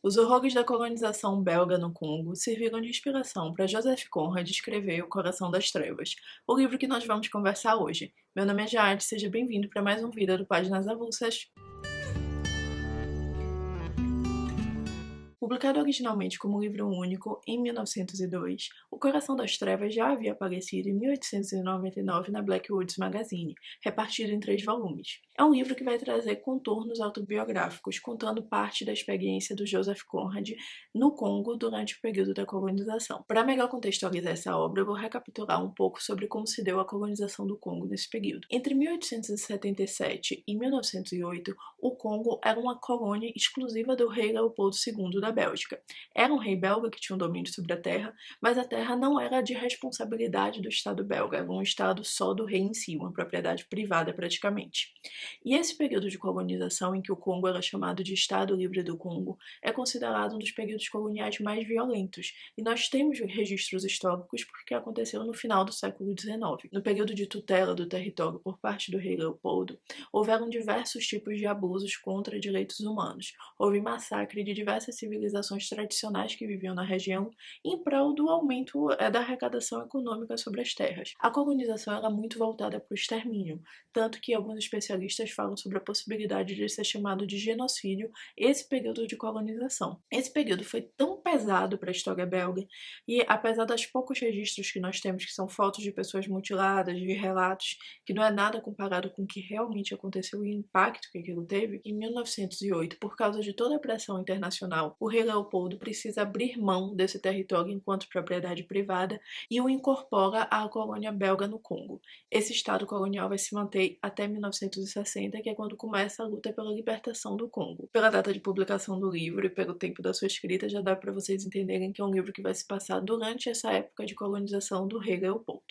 Os horrores da colonização belga no Congo serviram de inspiração para Joseph Conrad escrever O Coração das Trevas, o livro que nós vamos conversar hoje. Meu nome é Jade, seja bem-vindo para mais um vídeo do Páginas Avulsas. Publicado originalmente como livro único em 1902, O Coração das Trevas já havia aparecido em 1899 na Blackwoods Magazine, repartido em 3 volumes. É um livro que vai trazer contornos autobiográficos, contando parte da experiência do Joseph Conrad no Congo durante o período da colonização. Para melhor contextualizar essa obra, eu vou recapitular um pouco sobre como se deu a colonização do Congo nesse período. Entre 1877 e 1908, o Congo era uma colônia exclusiva do rei Leopoldo II da Bélgica. Era um rei belga que tinha um domínio sobre a terra, mas a terra não era de responsabilidade do Estado belga, era um estado só do rei em si, uma propriedade privada praticamente. E esse período de colonização em que o Congo era chamado de Estado Livre do Congo é considerado um dos períodos coloniais mais violentos, e nós temos registros históricos porque aconteceu no final do século XIX. No período de tutela do território por parte do rei Leopoldo, houveram diversos tipos de abusos contra direitos humanos. Houve massacre de diversas civilizações tradicionais que viviam na região em prol do aumento da arrecadação econômica sobre as terras. A colonização era muito voltada para o extermínio, tanto que alguns especialistas falam sobre a possibilidade de ser chamado de genocídio esse período de colonização. Esse período foi tão pesado para a história belga e, apesar dos poucos registros que nós temos, que são fotos de pessoas mutiladas, de relatos, que não é nada comparado com o que realmente aconteceu e o impacto que aquilo teve, em 1908, por causa de toda a pressão internacional, o rei Leopoldo precisa abrir mão desse território enquanto propriedade privada e o incorpora à colônia belga no Congo. Esse estado colonial vai se manter até 1960, que é quando começa a luta pela libertação do Congo. Pela data de publicação do livro e pelo tempo da sua escrita, já dá para vocês entenderem que é um livro que vai se passar durante essa época de colonização do rei Leopoldo.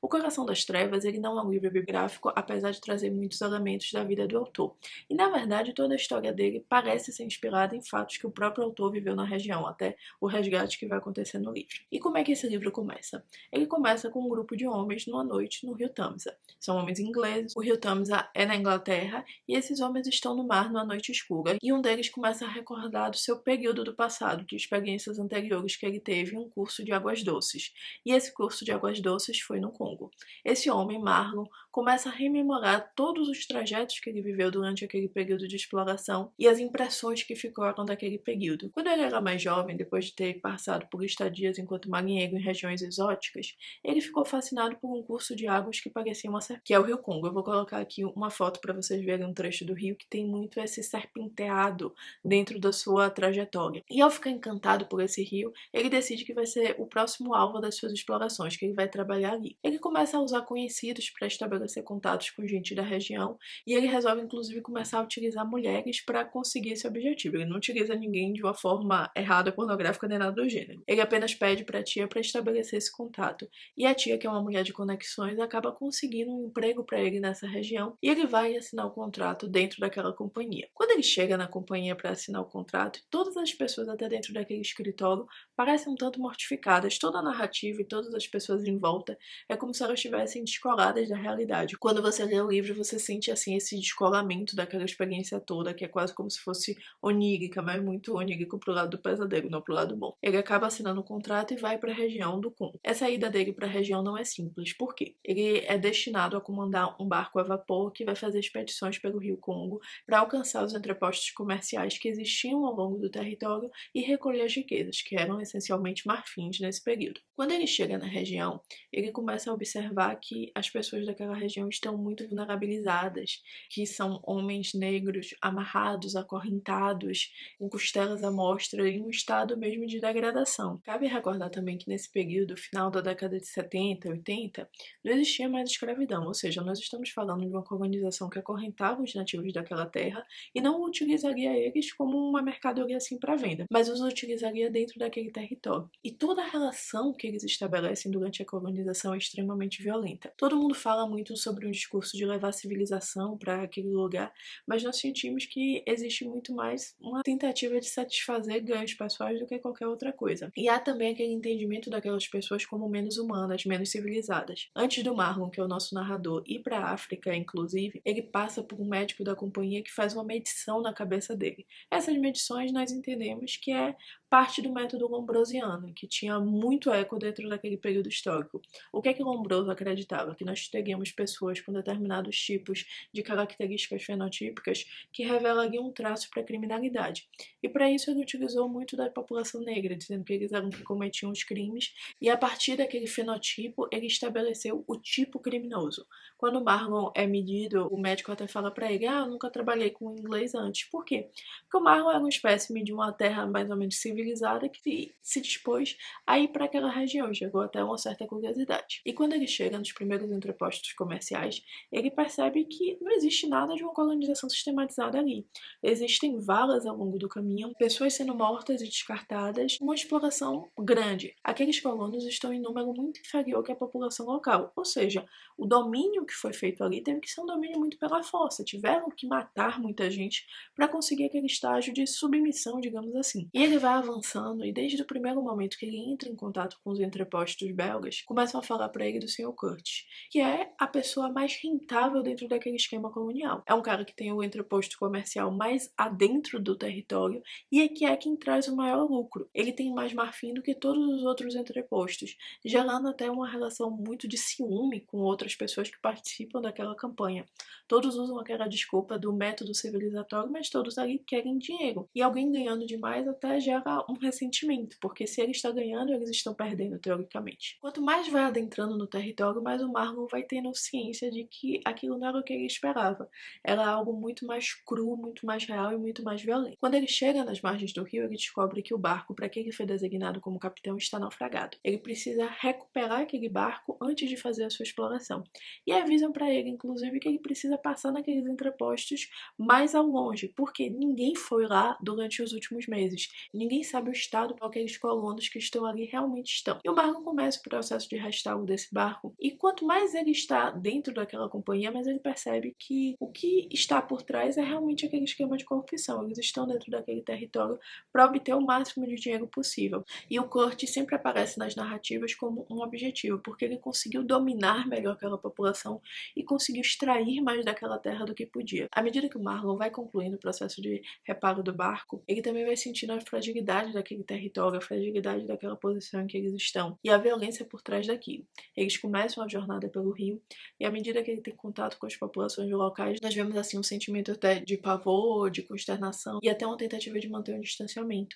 O Coração das Trevas ele não é um livro biográfico, apesar de trazer muitos elementos da vida do autor. E, na verdade, toda a história dele parece ser inspirada em fatos que o próprio autor viveu na região, até o resgate que vai acontecer no livro. E como é que esse livro começa? Ele começa com um grupo de homens numa noite no rio Tamisa. São homens ingleses, o rio Tamisa é na Inglaterra, e esses homens estão no mar numa noite escura, e um deles começa a recordar do seu período do passado, de experiências anteriores que ele teve em um curso de águas doces. E esse curso de águas doces foi no Congo. Esse homem, Marlon, começa a rememorar todos os trajetos que ele viveu durante aquele período de exploração e as impressões que ficaram daquele período. Quando ele era mais jovem, depois de ter passado por estadias enquanto marinheiro em regiões exóticas, ele ficou fascinado por um curso de águas que parecia uma serpente, que é o Rio Congo. Eu vou colocar aqui uma foto para vocês verem um trecho do rio que tem muito esse serpenteado dentro da sua trajetória. E ao ficar encantado por esse rio, ele decide que vai ser o próximo alvo das suas explorações, que ele vai trabalhar ali. Ele começa a usar conhecidos para estabelecer contatos com gente da região e ele resolve inclusive começar a utilizar mulheres para conseguir esse objetivo. Ele não utiliza ninguém de uma forma errada, pornográfica nem nada do gênero. Ele apenas pede para a tia para estabelecer esse contato. E a tia, que é uma mulher de conexões, acaba conseguindo um emprego para ele nessa região e ele vai assinar o contrato dentro daquela companhia. Quando ele chega na companhia para assinar o contrato, todas as pessoas até dentro daquele escritório parecem um tanto mortificadas. Toda a narrativa e todas as pessoas em volta é como se elas estivessem descoladas da realidade. Quando você lê o livro, você sente assim esse descolamento daquela experiência toda, que é quase como se fosse onírica, mas muito onírico pro lado do pesadelo, não pro lado bom. Ele acaba assinando o contrato e vai para a região do Congo. Essa ida dele para a região não é simples. Por quê? Ele é destinado a comandar um barco a vapor que vai fazer expedições pelo Rio Congo para alcançar os entrepostos comerciais que existiam ao longo do território e recolher as riquezas, que eram essencialmente marfins nesse período. Quando ele chega na região, ele começa a observar que as pessoas daquela região estão muito vulnerabilizadas, que são homens negros amarrados, acorrentados, com costelas à mostra, em um estado mesmo de degradação. Cabe recordar também que nesse período, final da década de 70, 80, não existia mais escravidão, ou seja, nós estamos falando de uma colonização que acorrentava os nativos daquela terra e não utilizaria eles como uma mercadoria assim para venda, mas os utilizaria dentro daquele território. E toda a relação que eles estabelecem durante a colonização população é extremamente violenta. Todo mundo fala muito sobre um discurso de levar civilização para aquele lugar, mas nós sentimos que existe muito mais uma tentativa de satisfazer ganhos pessoais do que qualquer outra coisa. E há também aquele entendimento daquelas pessoas como menos humanas, menos civilizadas. Antes do Marlon, que é o nosso narrador, ir para a África, inclusive, ele passa por um médico da companhia que faz uma medição na cabeça dele. Essas medições nós entendemos que é parte do método lombrosiano, que tinha muito eco dentro daquele período histórico. O que é que Lombroso acreditava? Que nós teríamos pessoas com determinados tipos de características fenotípicas que revelariam um traço para a criminalidade. E para isso ele utilizou muito da população negra, dizendo que eles eram que cometiam os crimes, e a partir daquele fenotipo ele estabeleceu o tipo criminoso. Quando Marlon é medido, o médico até fala para ele: eu nunca trabalhei com inglês antes. Por quê? Porque o Marlon era uma espécime de uma terra mais ou menos civilizada que se dispôs a ir para aquela região, chegou até uma certa curiosidade. E quando ele chega nos primeiros entrepostos comerciais, ele percebe que não existe nada de uma colonização sistematizada ali. Existem valas ao longo do caminho, pessoas sendo mortas e descartadas, uma exploração grande. Aqueles colonos estão em número muito inferior que a população local, ou seja, o domínio que foi feito ali teve que ser um domínio muito pela força, tiveram que matar muita gente para conseguir aquele estágio de submissão, digamos assim. E ele vai avançando, e desde o primeiro momento que ele entra em contato com os entrepostos belgas, começam a falar para ele do Sr. Curtis, que é a pessoa mais rentável dentro daquele esquema colonial. É um cara que tem o entreposto comercial mais adentro do território e é que é quem traz o maior lucro. Ele tem mais marfim do que todos os outros entrepostos, gerando até uma relação muito de ciúme com outras pessoas que participam daquela campanha. Todos usam aquela desculpa do método civilizatório, mas todos ali querem dinheiro. E alguém ganhando demais até gera um ressentimento, porque se ele está ganhando, eles estão perdendo, teoricamente. Quanto mais vai adentrando no território, mais o Marlon vai tendo ciência de que aquilo não era o que ele esperava. Era algo muito mais cru, muito mais real e muito mais violento. Quando ele chega nas margens do rio, ele descobre que o barco para que ele foi designado como capitão está naufragado. Ele precisa recuperar aquele barco antes de fazer a sua exploração. E avisam para ele, inclusive, que ele precisa passar naqueles entrepostos mais ao longe, porque ninguém foi lá durante os últimos meses. Ninguém sabe o estado para aqueles colonos que estão ali realmente estão. E o Marlon começa o processo de restauro desse barco, e quanto mais ele está dentro daquela companhia, mais ele percebe que o que está por trás é realmente aquele esquema de corrupção. Eles estão dentro daquele território para obter o máximo de dinheiro possível. E o Kurt sempre aparece nas narrativas como um objetivo, porque ele conseguiu dominar melhor aquela população e conseguiu extrair mais daquela terra do que podia. À medida que o Marlon vai concluindo o processo de reparo do barco, ele também vai sentindo a fragilidade daquele território, a fragilidade daquela posição em que eles estão e a violência por trás daquilo. Eles começam a jornada pelo rio e à medida que ele tem contato com as populações locais, nós vemos assim um sentimento até de pavor, de consternação e até uma tentativa de manter um distanciamento.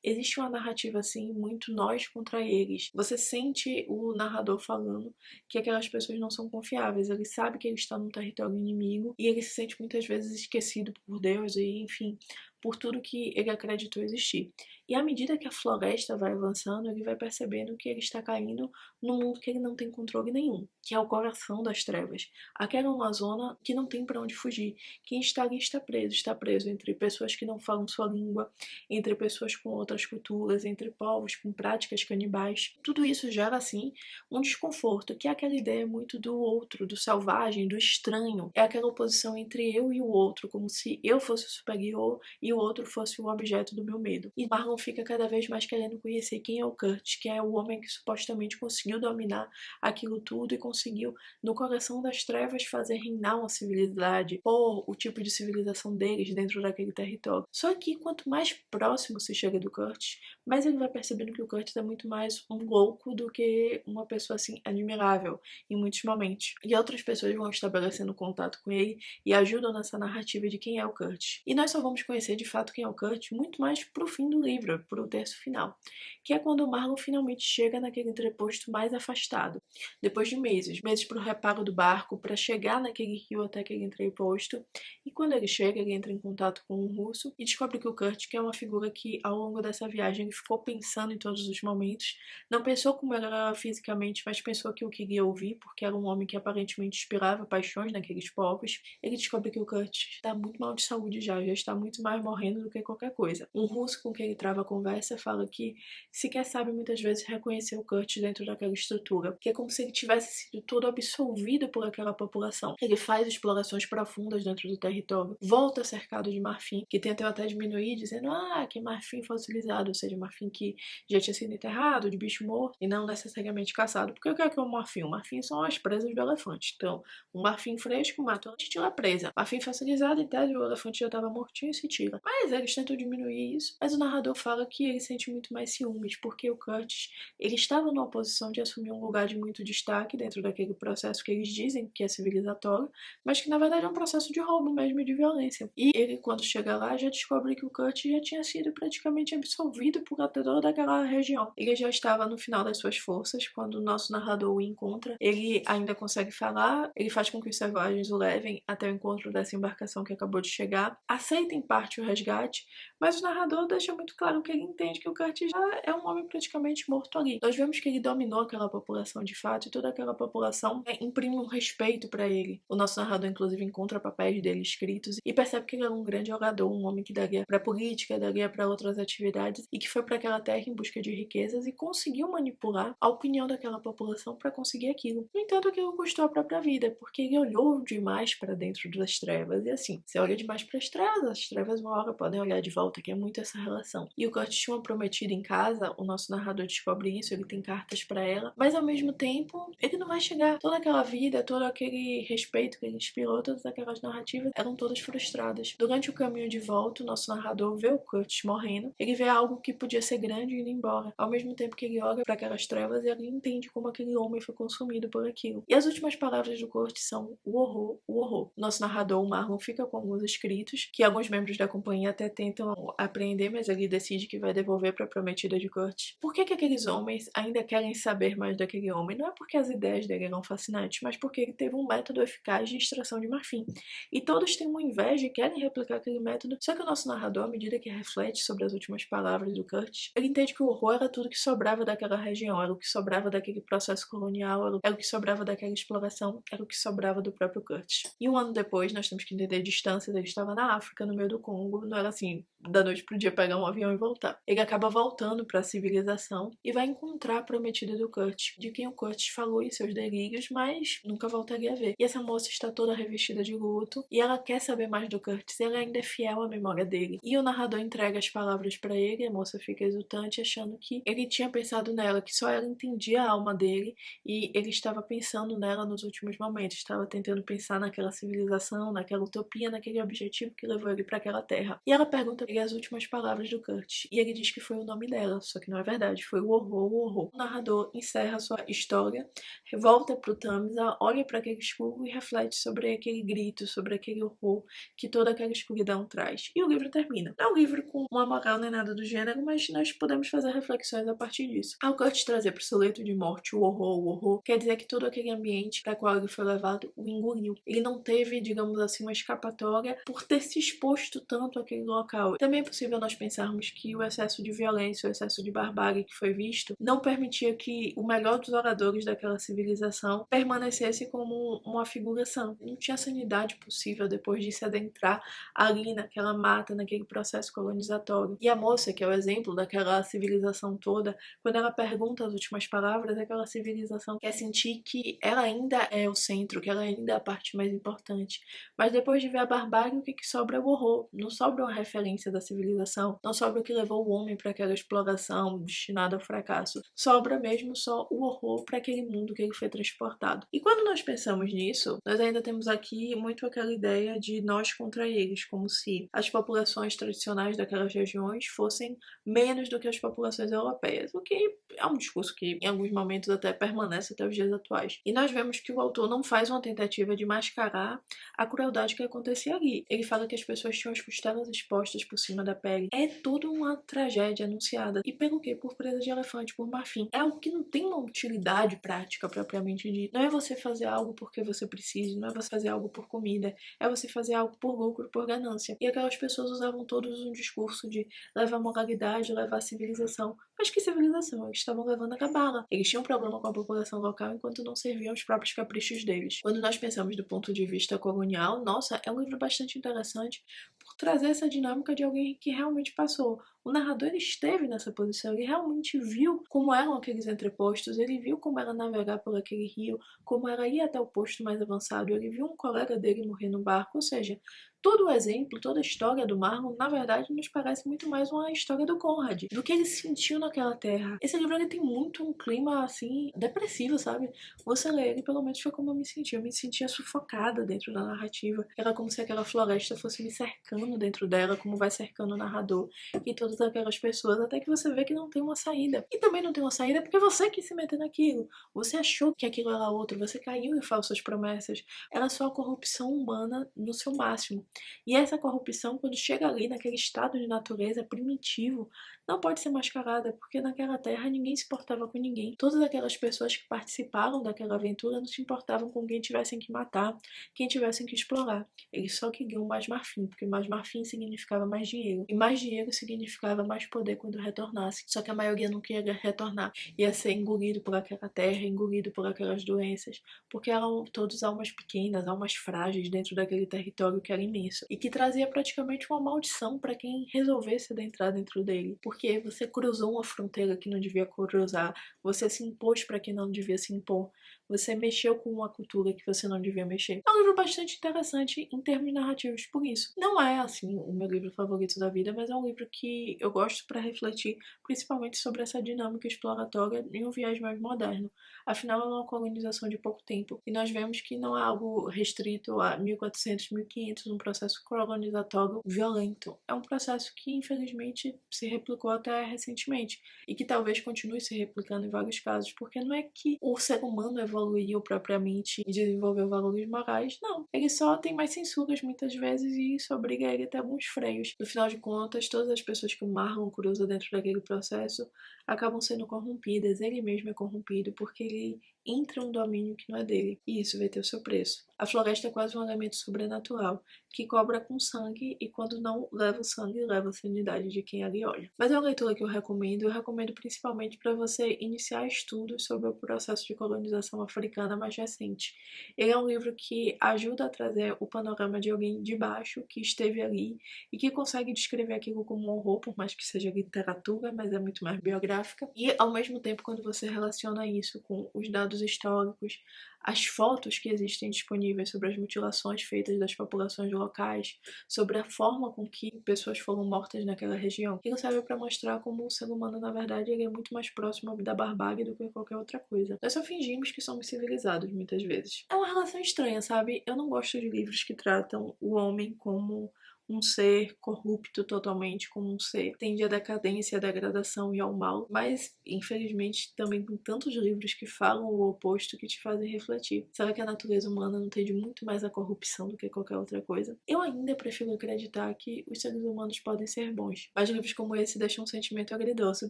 Existe uma narrativa assim, muito nós contra eles. Você sente o narrador falando que aquelas pessoas não são confiáveis. Ele sabe que ele está num território inimigo e ele se sente muitas vezes esquecido por Deus e, enfim, por tudo que ele acreditou existir. E à medida que a floresta vai avançando, ele vai percebendo que ele está caindo num mundo que ele não tem controle nenhum, que é o coração das trevas. Aquela é uma zona que não tem para onde fugir. Quem está ali está preso entre pessoas que não falam sua língua, entre pessoas com outras culturas, entre povos com práticas canibais. Tudo isso gera, assim, um desconforto, que é aquela ideia muito do outro, do selvagem, do estranho. É aquela oposição entre eu e o outro, como se eu fosse o superior e o outro fosse o objeto do meu medo. E Marlon fica cada vez mais querendo conhecer quem é o Kurt, que é o homem que supostamente conseguiu dominar aquilo tudo e conseguiu, no coração das trevas, fazer reinar uma civilidade, pôr o tipo de civilização deles dentro daquele território. Só que quanto mais próximo se chega do Kurt, mas ele vai percebendo que o Kurt é muito mais um louco do que uma pessoa assim admirável em muitos momentos. E outras pessoas vão estabelecendo contato com ele e ajudam nessa narrativa de quem é o Kurt. E nós só vamos conhecer de fato quem é o Kurt muito mais pro fim do livro, pro terço final, que é quando o Marlon finalmente chega naquele entreposto mais afastado. Depois de meses pro reparo do barco, para chegar naquele rio até aquele entreposto, e quando ele chega, ele entra em contato com um russo e descobre que o Kurt, que é uma figura que ao longo dessa viagem ele ficou pensando em todos os momentos, não pensou como ele era fisicamente, mas pensou que o queria ouvir, porque era um homem que aparentemente inspirava paixões naqueles povos. Ele descobre que o Kurt está muito mal de saúde já está muito mais morrendo do que qualquer coisa. Um russo com quem ele grava a conversa, fala que sequer sabe muitas vezes reconhecer o Curtis dentro daquela estrutura, que é como se ele tivesse sido todo absorvido por aquela população. Ele faz explorações profundas dentro do território, volta cercado de marfim, que tentam até diminuir, dizendo que é marfim fossilizado, ou seja, marfim que já tinha sido enterrado, de bicho morto, e não necessariamente caçado. Porque o que é o marfim? O marfim são as presas do elefante. Então, um marfim fresco mata antes de tirar a presa. Marfim fossilizado, em tese, o elefante já estava mortinho e se tira. Mas eles tentam diminuir isso, mas o narrador fala que ele sente muito mais ciúmes, porque o Curtis, ele estava numa posição de assumir um lugar de muito destaque dentro daquele processo que eles dizem que é civilizatório, mas que na verdade é um processo de roubo mesmo e de violência. E ele, quando chega lá, já descobre que o Curtis já tinha sido praticamente absolvido por toda daquela região. Ele já estava no final das suas forças, quando o nosso narrador o encontra. Ele ainda consegue falar, ele faz com que os selvagens o levem até o encontro dessa embarcação que acabou de chegar, aceita em parte o resgate, mas o narrador deixa muito claro que ele entende que o Curtis já é um homem praticamente morto ali. Nós vemos que ele dominou aquela população de fato, e toda aquela população imprime um respeito para ele. O nosso narrador, inclusive, encontra papéis dele escritos e percebe que ele era um grande orador, um homem que daria para política, daria para outras atividades, e que foi para aquela terra em busca de riquezas e conseguiu manipular a opinião daquela população para conseguir aquilo. No entanto, aquilo custou a própria vida, porque ele olhou demais para dentro das trevas. E assim, você olha demais para as trevas uma hora podem olhar de volta, que é muito essa relação. E o Curtis tinha uma prometida em casa, o nosso narrador descobre isso, ele tem cartas para ela, mas ao mesmo tempo, ele não vai chegar. Toda aquela vida, todo aquele respeito que ele inspirou, todas aquelas narrativas eram todas frustradas. Durante o caminho de volta, o nosso narrador vê o Curtis morrendo, ele vê algo que podia ser grande indo embora. Ao mesmo tempo que ele olha para aquelas trevas, ele entende como aquele homem foi consumido por aquilo. E as últimas palavras do Curtis são o horror, o horror. Nosso narrador, o Marlon, fica com alguns escritos que alguns membros da companhia até tentam apreender, mas ele decide que vai devolver para a prometida de Curtis. Por que aqueles homens ainda querem saber mais daquele homem? Não é porque as ideias dele eram fascinantes, mas porque ele teve um método eficaz de extração de marfim. E todos têm uma inveja e querem replicar aquele método, só que o nosso narrador, à medida que reflete sobre as últimas palavras do Curtis, ele entende que o horror era tudo que sobrava daquela região, era o que sobrava daquele processo colonial, era o que sobrava daquela exploração, era o que sobrava do próprio Curtis. E um ano depois, nós temos que entender a distância, ele estava na África, no meio do Congo, não era assim, da noite pro dia pegar um avião e voltar. Ele acaba voltando para a civilização e vai encontrar a prometida do Curtis, de quem o Curtis falou em seus delírios, mas nunca voltaria a ver. E essa moça está toda revestida de luto e ela quer saber mais do Curtis, ela ainda é fiel à memória dele. E o narrador entrega as palavras para ele, a moça fica exultante, achando que ele tinha pensado nela, que só ela entendia a alma dele e ele estava pensando nela nos últimos momentos, estava tentando pensar naquela civilização, naquela utopia, naquele objetivo que levou ele para aquela terra. E ela pergunta para ele as últimas palavras do Curtis, e ele diz que foi o nome dela, só que não é verdade, foi o horror, o horror. O narrador encerra sua história, volta pro Tamisa, olha para aquele escuro e reflete sobre aquele grito, sobre aquele horror que toda aquela escuridão traz. E o livro termina. Não é um livro com uma moral nem nada do gênero, mas nós podemos fazer reflexões a partir disso. Ao Curtis trazer pro seu leito de morte o horror, quer dizer que todo aquele ambiente para qual ele foi levado o engoliu. Ele não teve, digamos assim, uma escapatória por ter se exposto tanto àquele local. Também é possível nós pensarmos que o excesso de violência, o excesso de barbárie que foi visto, não permitia que o melhor dos oradores daquela civilização permanecesse como uma figuração. Não tinha sanidade possível depois de se adentrar ali naquela mata, naquele processo colonizatório. E a moça, que é o exemplo daquela civilização toda, quando ela pergunta as últimas palavras, aquela civilização quer sentir que ela ainda é o centro, que ela ainda é a parte mais importante. Mas depois de ver a barbárie, o que sobra é o horror. Não sobra uma referência da civilização, não sobra o que levou o homem para aquela exploração destinada ao fracasso. Sobra mesmo só o horror para aquele mundo que ele foi transportado. E quando nós pensamos nisso, nós ainda temos aqui muito aquela ideia de nós contra eles, como se as populações tradicionais daquelas regiões fossem menos do que as populações europeias, o que é um discurso que em alguns momentos até permanece até os dias atuais. E nós vemos que o autor não faz uma tentativa de mascarar a crueldade que acontecia ali. Ele fala que as pessoas tinham as costelas expostas por cima da pele. É tudo uma tragédia anunciada. E pelo quê? Por presa de elefante, por marfim. É algo que não tem uma utilidade prática propriamente dita. Não é você fazer algo porque você precisa, não é você fazer algo por comida, é você fazer algo por lucro, por ganância. E aquelas pessoas usavam todos um discurso de levar moralidade, levar civilização. Mas que civilização? Eles estavam levando a cabala. Eles tinham problema com a população local enquanto não serviam os próprios caprichos deles. Quando nós pensamos do ponto de vista colonial, nossa, é um livro bastante interessante por trazer essa dinâmica de alguém que realmente passou. O narrador ele esteve nessa posição, ele realmente viu como eram aqueles entrepostos, ele viu como era navegar por aquele rio, como era ir até o posto mais avançado, ele viu um colega dele morrer no barco, ou seja, todo o exemplo, toda a história do Marlon, na verdade, nos parece muito mais uma história do Conrad, do que ele sentiu naquela terra. Esse livro ele tem muito um clima, assim, depressivo, sabe? Você lê ele, pelo menos foi como eu me sentia sufocada dentro da narrativa. Era como se aquela floresta fosse me cercando dentro dela, como vai cercando o narrador e todas aquelas pessoas, até que você vê que não tem uma saída. E também não tem uma saída porque você quis se meter naquilo. Você achou que aquilo era outro, você caiu em falsas promessas. Era só a corrupção humana no seu máximo. E essa corrupção, quando chega ali naquele estado de natureza primitivo, não pode ser mascarada, porque naquela terra ninguém se importava com ninguém. Todas aquelas pessoas que participaram daquela aventura não se importavam com quem tivessem que matar, quem tivessem que explorar. Eles só queriam mais marfim, porque mais marfim significava mais dinheiro. E mais dinheiro significava mais poder quando retornasse. Só que a maioria não queria retornar. Ia ser engolido por aquela terra, engolido por aquelas doenças, porque eram todos almas pequenas, almas frágeis dentro daquele território que era imenso. E que trazia praticamente uma maldição para quem resolvesse adentrar dentro dele. Porque você cruzou uma fronteira que não devia cruzar, você se impôs para quem não devia se impor, você mexeu com uma cultura que você não devia mexer. É um livro bastante interessante em termos narrativos por isso. Não é, assim, o meu livro favorito da vida, mas é um livro que eu gosto para refletir, principalmente sobre essa dinâmica exploratória em um viés mais moderno. Afinal, é uma colonização de pouco tempo, e nós vemos que não é algo restrito a 1400, 1500, um processo colonizatório violento. É um processo que, infelizmente, se replicou até recentemente, e que talvez continue se replicando em vários casos, porque não é que o ser humano evoluiu propriamente e desenvolveu valores morais, não. Ele só tem mais censuras muitas vezes e isso obriga ele a ter alguns freios. No final de contas, todas as pessoas que o Marlon cruza dentro daquele processo acabam sendo corrompidas, ele mesmo é corrompido porque ele entra um domínio que não é dele, e isso vai ter o seu preço. A floresta é quase um elemento sobrenatural, que cobra com sangue e quando não leva o sangue, leva a sanidade de quem ali olha. Mas é uma leitura que eu recomendo principalmente para você iniciar estudos sobre o processo de colonização africana mais recente. Ele é um livro que ajuda a trazer o panorama de alguém de baixo que esteve ali e que consegue descrever aquilo como um horror, por mais que seja literatura, mas é muito mais biográfica. E ao mesmo tempo, quando você relaciona isso com os dados históricos, as fotos que existem disponíveis sobre as mutilações feitas das populações locais, sobre a forma com que pessoas foram mortas naquela região, aquilo serve para mostrar como o ser humano, na verdade, ele é muito mais próximo da barbárie do que qualquer outra coisa. Nós só fingimos que somos civilizados muitas vezes. É uma relação estranha, sabe? Eu não gosto de livros que tratam o homem como um ser corrupto totalmente, como um ser que tende à decadência, à degradação e ao mal, mas infelizmente também tem tantos livros que falam o oposto que te fazem refletir. Será que a natureza humana não tende muito mais à corrupção do que qualquer outra coisa? Eu ainda prefiro acreditar que os seres humanos podem ser bons, mas livros como esse deixam um sentimento agridoce,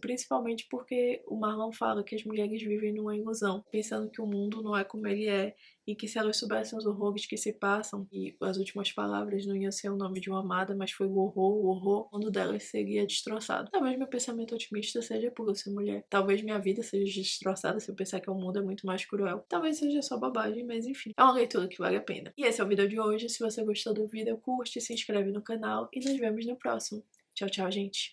principalmente porque o Marlon fala que as mulheres vivem numa ilusão, pensando que o mundo não é como ele é, e que se elas soubessem os horrores que se passam, e as últimas palavras não iam ser o nome de uma amada, mas foi o horror, o mundo delas seria destroçado. Talvez meu pensamento otimista seja por eu ser mulher. Talvez minha vida seja destroçada se eu pensar que o mundo é muito mais cruel. Talvez seja só bobagem, mas enfim. É uma leitura que vale a pena. E esse é o vídeo de hoje. Se você gostou do vídeo, curte, se inscreve no canal e nos vemos no próximo. Tchau, tchau, gente.